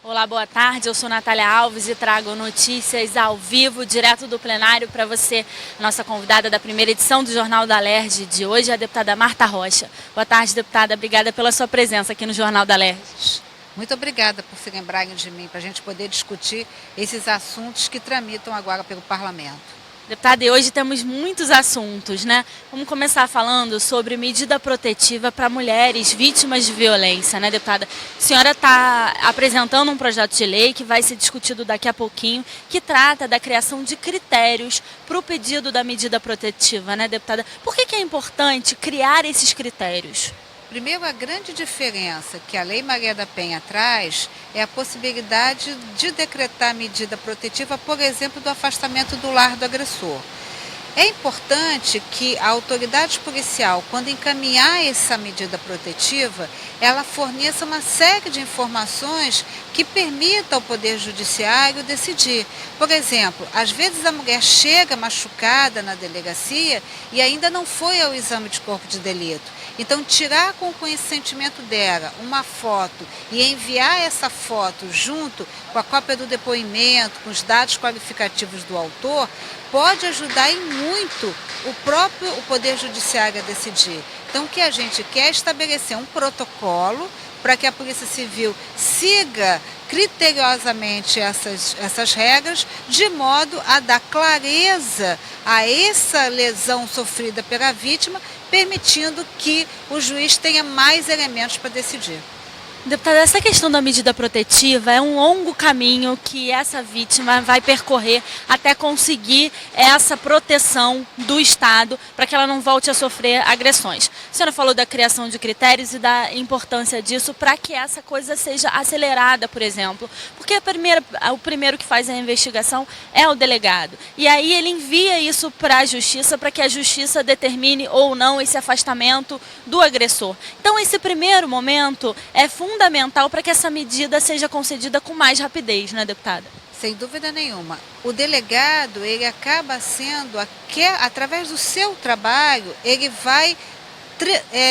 Olá, boa tarde. Eu sou Natália Alves e trago notícias ao vivo, direto do plenário para você. Nossa convidada da primeira edição do Jornal da Alerj de hoje é a deputada Marta Rocha. Boa tarde, deputada. Obrigada pela sua presença aqui no Jornal da Alerj. Muito obrigada por se lembrarem de mim, para a gente poder discutir esses assuntos que tramitam agora pelo Parlamento. Deputada, e hoje temos muitos assuntos, né? Vamos começar falando sobre medida protetiva para mulheres vítimas de violência, né, deputada? A senhora está apresentando um projeto de lei que vai ser discutido daqui a pouquinho, que trata da criação de critérios para o pedido da medida protetiva, né, deputada? Por que é importante criar esses critérios? Primeiro, a grande diferença que a Lei Maria da Penha traz é a possibilidade de decretar medida protetiva, por exemplo, do afastamento do lar do agressor. É importante que a autoridade policial, quando encaminhar essa medida protetiva, ela forneça uma série de informações que permita ao Poder Judiciário decidir. Por exemplo, às vezes a mulher chega machucada na delegacia e ainda não foi ao exame de corpo de delito. Então, tirar com o consentimento dela uma foto e enviar essa foto junto com a cópia do depoimento, com os dados qualificativos do autor, pode ajudar em muito o Poder Judiciário a decidir. Então, o que a gente quer é estabelecer um protocolo para que a Polícia Civil siga criteriosamente essas regras, de modo a dar clareza a essa lesão sofrida pela vítima, permitindo que o juiz tenha mais elementos para decidir. Deputada, essa questão da medida protetiva é um longo caminho que essa vítima vai percorrer até conseguir essa proteção do Estado para que ela não volte a sofrer agressões. A senhora falou da criação de critérios e da importância disso para que essa coisa seja acelerada, por exemplo. Porque o primeiro que faz a investigação é o delegado. E aí ele envia isso para a Justiça para que a Justiça determine ou não esse afastamento do agressor. Então esse primeiro momento é fundamental para que essa medida seja concedida com mais rapidez, né, deputada? Sem dúvida nenhuma. O delegado, ele acaba sendo, através do seu trabalho, ele vai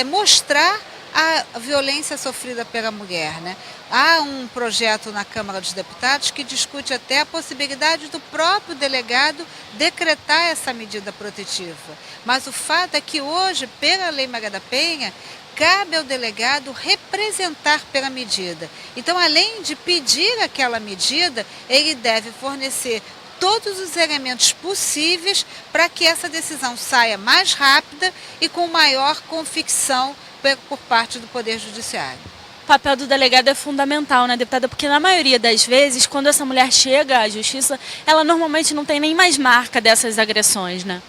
mostrar a violência sofrida pela mulher, né? Há um projeto na Câmara dos Deputados que discute até a possibilidade do próprio delegado decretar essa medida protetiva. Mas o fato é que hoje, pela Lei Maria da Penha, cabe ao delegado representar pela medida. Então, além de pedir aquela medida, ele deve fornecer todos os elementos possíveis para que essa decisão saia mais rápida e com maior convicção por parte do Poder Judiciário. O papel do delegado é fundamental, né, deputada? Porque na maioria das vezes, quando essa mulher chega à Justiça, ela normalmente não tem nem mais marca dessas agressões, né?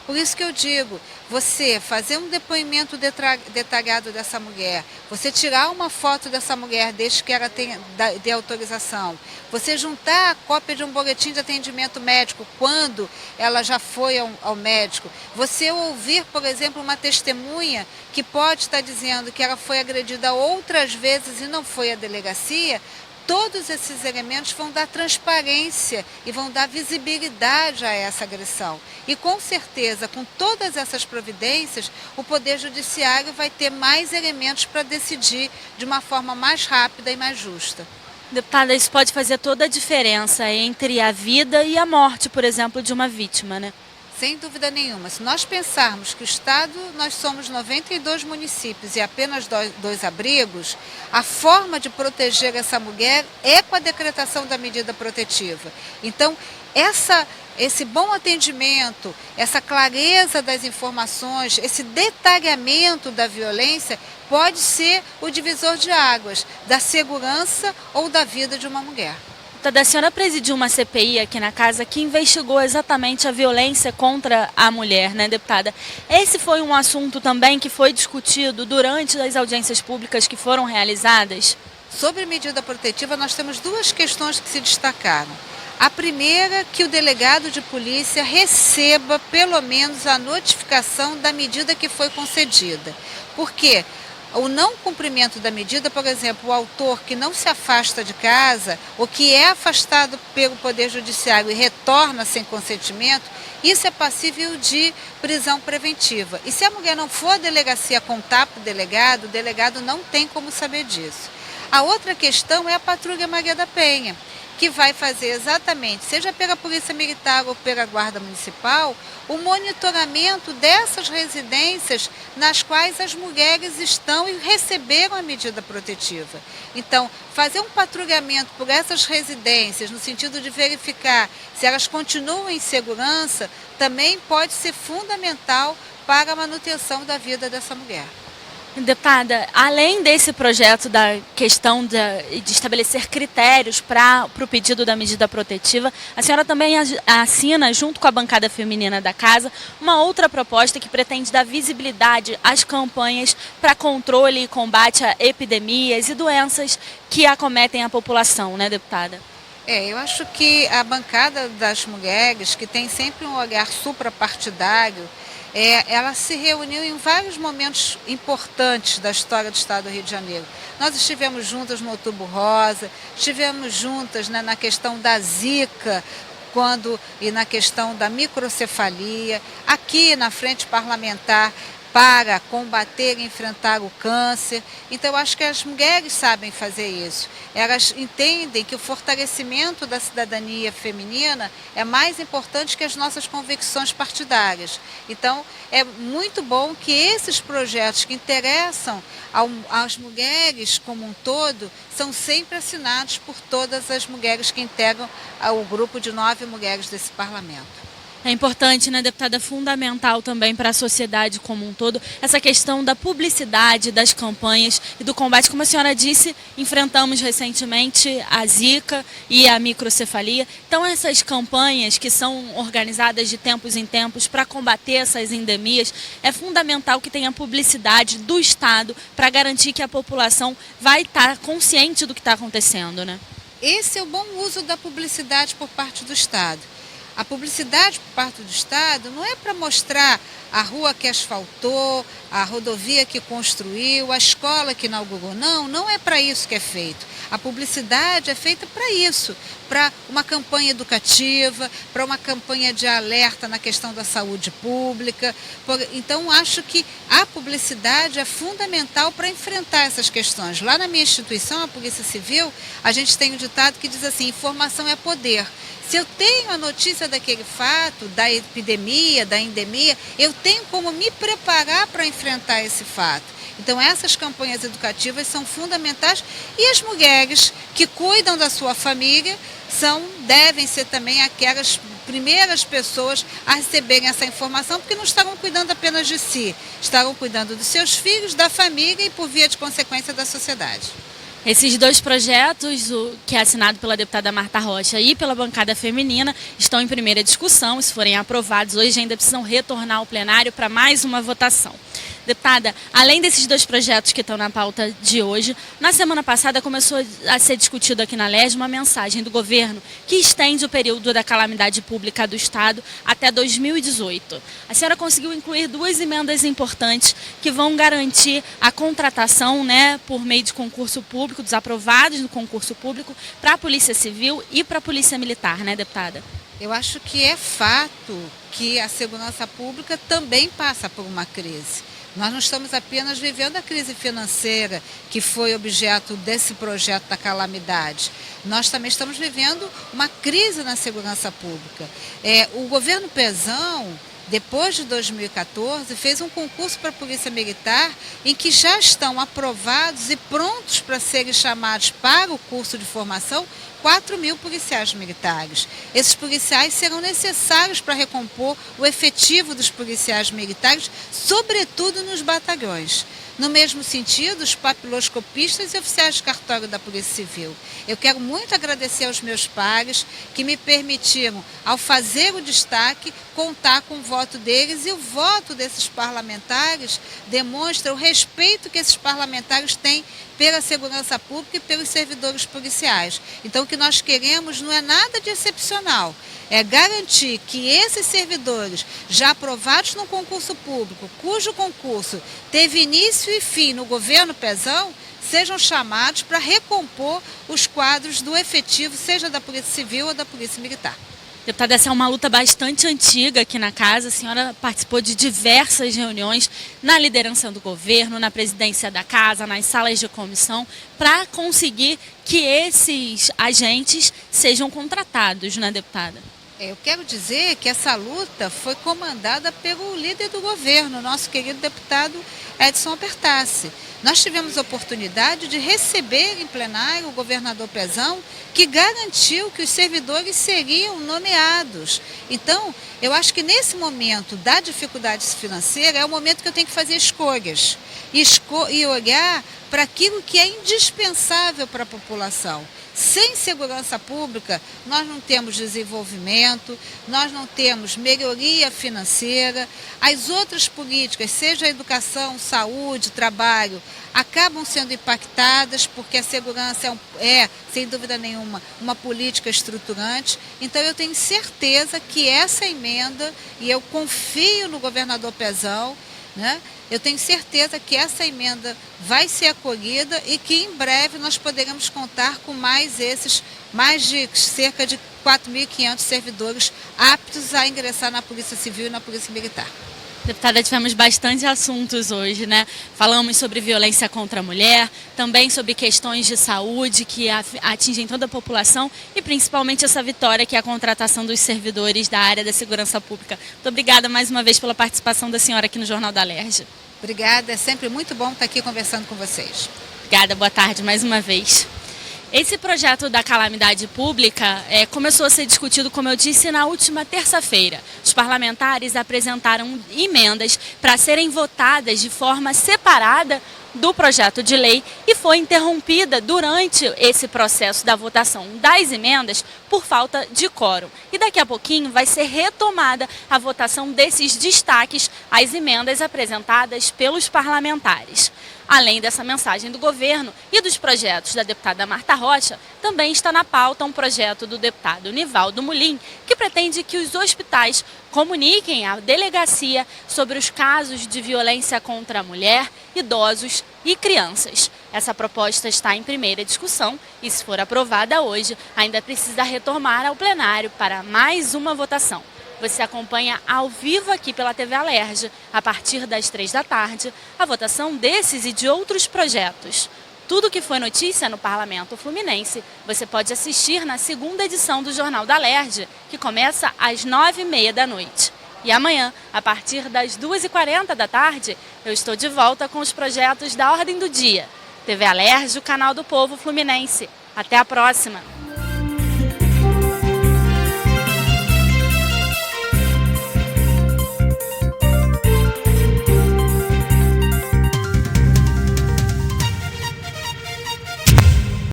Por isso que eu digo, você fazer um depoimento detalhado dessa mulher, você tirar uma foto dessa mulher desde que ela tenha de autorização, você juntar a cópia de um boletim de atendimento médico quando ela já foi ao médico, você ouvir, por exemplo, uma testemunha que pode estar dizendo que ela foi agredida outras vezes e não foi à delegacia. Todos esses elementos vão dar transparência e vão dar visibilidade a essa agressão. E com certeza, com todas essas providências, o Poder Judiciário vai ter mais elementos para decidir de uma forma mais rápida e mais justa. Deputada, isso pode fazer toda a diferença entre a vida e a morte, por exemplo, de uma vítima, né? Sem dúvida nenhuma. Se nós pensarmos que o Estado, nós somos 92 municípios e apenas dois abrigos, a forma de proteger essa mulher é com a decretação da medida protetiva. Então, esse bom atendimento, essa clareza das informações, esse detalhamento da violência pode ser o divisor de águas da segurança ou da vida de uma mulher. A senhora presidiu uma CPI aqui na casa que investigou exatamente a violência contra a mulher, né, deputada? Esse foi um assunto também que foi discutido durante as audiências públicas que foram realizadas? Sobre medida protetiva, nós temos duas questões que se destacaram. A primeira, que o delegado de polícia receba pelo menos a notificação da medida que foi concedida. Por quê? O não cumprimento da medida, por exemplo, o autor que não se afasta de casa ou que é afastado pelo Poder Judiciário e retorna sem consentimento, isso é passível de prisão preventiva. E se a mulher não for à delegacia contar para o delegado não tem como saber disso. A outra questão é a Patrulha Maria da Penha, que vai fazer exatamente, seja pela Polícia Militar ou pela Guarda Municipal, o monitoramento dessas residências nas quais as mulheres estão e receberam a medida protetiva. Então, fazer um patrulhamento por essas residências, no sentido de verificar se elas continuam em segurança, também pode ser fundamental para a manutenção da vida dessa mulher. Deputada, além desse projeto da questão de estabelecer critérios para o pedido da medida protetiva, a senhora também assina, junto com a bancada feminina da casa, uma outra proposta que pretende dar visibilidade às campanhas para controle e combate a epidemias e doenças que acometem a população, né, deputada? Eu acho que a bancada das mulheres, que tem sempre um olhar suprapartidário, ela se reuniu em vários momentos importantes da história do Estado do Rio de Janeiro. Nós estivemos juntas no Outubro Rosa, estivemos juntas, né, na questão da Zika, e na questão da microcefalia, aqui na frente parlamentar, para combater e enfrentar o câncer. Então, eu acho que as mulheres sabem fazer isso. Elas entendem que o fortalecimento da cidadania feminina é mais importante que as nossas convicções partidárias. Então, é muito bom que esses projetos que interessam às mulheres como um todo são sempre assinados por todas as mulheres que integram o grupo de 9 mulheres desse parlamento. É importante, né, deputada, fundamental também para a sociedade como um todo, essa questão da publicidade das campanhas e do combate. Como a senhora disse, enfrentamos recentemente a Zika e a microcefalia. Então, essas campanhas que são organizadas de tempos em tempos para combater essas endemias, é fundamental que tenha publicidade do Estado para garantir que a população vai estar consciente do que está acontecendo, né? Esse é o bom uso da publicidade por parte do Estado. A publicidade por parte do Estado não é para mostrar a rua que asfaltou, a rodovia que construiu, a escola que inaugurou. Não é para isso que é feito. A publicidade é feita para isso, para uma campanha educativa, para uma campanha de alerta na questão da saúde pública. Então, acho que a publicidade é fundamental para enfrentar essas questões. Lá na minha instituição, a Polícia Civil, a gente tem um ditado que diz assim: informação é poder. Se eu tenho a notícia daquele fato, da epidemia, da endemia, eu tenho como me preparar para enfrentar esse fato. Então, essas campanhas educativas são fundamentais e as mulheres que cuidam da sua família devem ser também aquelas primeiras pessoas a receberem essa informação, porque não estarão cuidando apenas de si, estarão cuidando dos seus filhos, da família e, por via de consequência, da sociedade. Esses dois projetos, o que é assinado pela deputada Marta Rocha e pela bancada feminina, estão em primeira discussão. Se forem aprovados hoje, ainda precisam retornar ao plenário para mais uma votação. Deputada, além desses dois projetos que estão na pauta de hoje, na semana passada começou a ser discutido aqui na LERJ uma mensagem do governo que estende o período da calamidade pública do Estado até 2018. A senhora conseguiu incluir duas emendas importantes que vão garantir a contratação, né, por meio de concurso público, dos aprovados no concurso público, para a Polícia Civil e para a Polícia Militar, né, deputada? Eu acho que é fato que a segurança pública também passa por uma crise. Nós não estamos apenas vivendo a crise financeira, que foi objeto desse projeto da calamidade. Nós também estamos vivendo uma crise na segurança pública. O governo Pezão, depois de 2014, fez um concurso para a Polícia Militar em que já estão aprovados e prontos para serem chamados para o curso de formação 4.000 policiais militares. Esses policiais serão necessários para recompor o efetivo dos policiais militares, sobretudo nos batalhões. No mesmo sentido, os papiloscopistas e oficiais de cartório da Polícia Civil. Eu quero muito agradecer aos meus pares que me permitiram, ao fazer o destaque, contar com o voto deles, e o voto desses parlamentares demonstra o respeito que esses parlamentares têm pela segurança pública e pelos servidores policiais. Então, o que nós queremos não é nada de excepcional, é garantir que esses servidores já aprovados no concurso público, cujo concurso teve início e fim no governo Pezão, sejam chamados para recompor os quadros do efetivo, seja da Polícia Civil ou da Polícia Militar. Deputada, essa é uma luta bastante antiga aqui na casa. A senhora participou de diversas reuniões na liderança do governo, na presidência da casa, nas salas de comissão, para conseguir que esses agentes sejam contratados, né, deputada? Eu quero dizer que essa luta foi comandada pelo líder do governo, nosso querido deputado Edson Apertassi. Nós tivemos a oportunidade de receber em plenário o governador Pezão, que garantiu que os servidores seriam nomeados. Então, eu acho que nesse momento da dificuldade financeira é o momento que eu tenho que fazer escolhas e olhar para aquilo que é indispensável para a população. Sem segurança pública, nós não temos desenvolvimento, nós não temos melhoria financeira. As outras políticas, seja a educação, saúde, trabalho, acabam sendo impactadas porque a segurança sem dúvida nenhuma, uma política estruturante. Então, eu tenho certeza que essa emenda, e eu confio no governador Pezão, né? Eu tenho certeza que essa emenda vai ser acolhida e que em breve nós poderemos contar com mais de cerca de 4.500 servidores aptos a ingressar na Polícia Civil e na Polícia Militar. Deputada, tivemos bastante assuntos hoje, né? Falamos sobre violência contra a mulher, também sobre questões de saúde que atingem toda a população e principalmente essa vitória que é a contratação dos servidores da área da segurança pública. Muito obrigada mais uma vez pela participação da senhora aqui no Jornal da Alerj. Obrigada, é sempre muito bom estar aqui conversando com vocês. Obrigada, boa tarde mais uma vez. Esse projeto da calamidade pública começou a ser discutido, como eu disse, na última terça-feira. Os parlamentares apresentaram emendas para serem votadas de forma separada do projeto de lei e foi interrompida durante esse processo da votação das emendas por falta de quórum. E daqui a pouquinho vai ser retomada a votação desses destaques às emendas apresentadas pelos parlamentares. Além dessa mensagem do governo e dos projetos da deputada Marta Rocha, também está na pauta um projeto do deputado Nivaldo Mulim, que pretende que os hospitais comuniquem à delegacia sobre os casos de violência contra a mulher, idosos e crianças. Essa proposta está em primeira discussão e, se for aprovada hoje, ainda precisa retornar ao plenário para mais uma votação. Você acompanha ao vivo aqui pela TV Alerj, a partir das 3 da tarde, a votação desses e de outros projetos. Tudo que foi notícia no Parlamento Fluminense, você pode assistir na segunda edição do Jornal da Alerj, que começa às 9h30 da noite. E amanhã, a partir das 2h40 da tarde, eu estou de volta com os projetos da Ordem do Dia. TV Alerj, o canal do povo fluminense. Até a próxima!